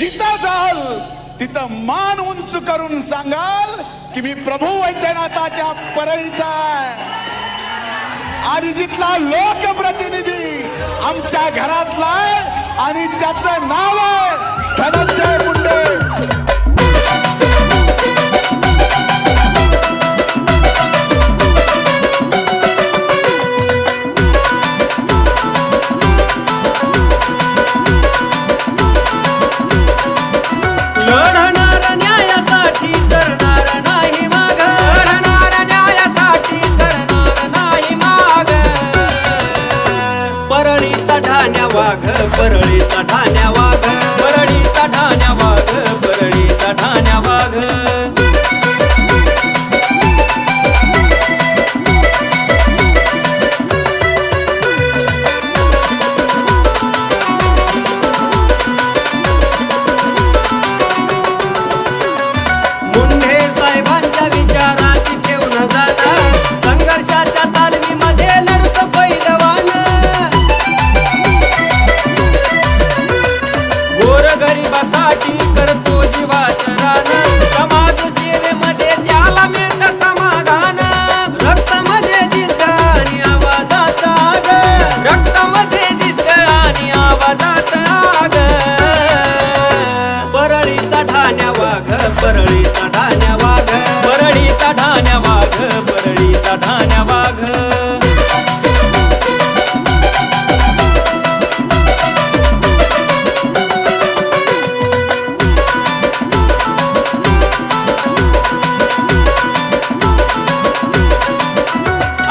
जिथं जाल तिथं मान उंच करून सांगाल की मी प्रभू वैद्यनाथाच्या परळीचा आहे. आणि तिथला लोकप्रतिनिधी आमच्या घरातला आहे आणि त्याचं नाव आहे धनंजय मुंडे. परळीचा ठाण्या वाघ, परळीचा ठाण्या वाघ, परळीचा ठाण्या वाघ. मुंढे साहेबांच्या विचाराची ठेवून जाता संघर्षाच्या तालमीमध्ये लढतो पैलवान. गरिबासाठी करतो जीवाचं रान, समाज सेवेमध्ये त्याला मिळतं समाधान. रक्तामध्ये जिद्द आणि आवाजात आग, रक्तामध्ये जिद्द आणि आवाजात आग. परळीचा ठाण्या वाघ, परळीचा ठाण्या वाघ, परळीचा ठाण्या वाघ, परळीचा ठाण्या वाघ.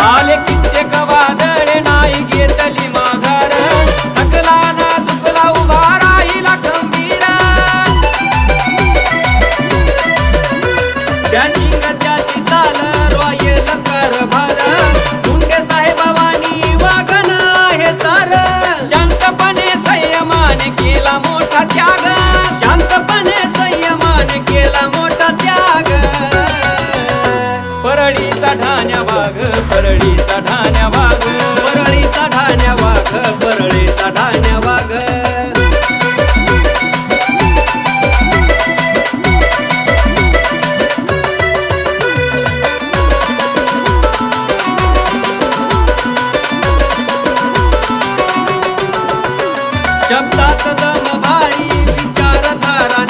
आले कित्येक वादळे नाही घेतली माघार, थकला ना चुकला उभा राहिला खंबीर. त्या शिंगाची चाल रॉयल कारभार, मुंडे साहेबांनी वागण आहे सार. शांतपणे संयमाने केला मोठा त्याग, शांतपणे संयमाने केला मोठा त्याग. परळीचा ठाण्या वाघ, परळीचा ठाण्या वाघ, परळीचा ठाण्या वाघ, परळीचा ठाण्या वाघ. शब्दात दम भारी, विचारधारा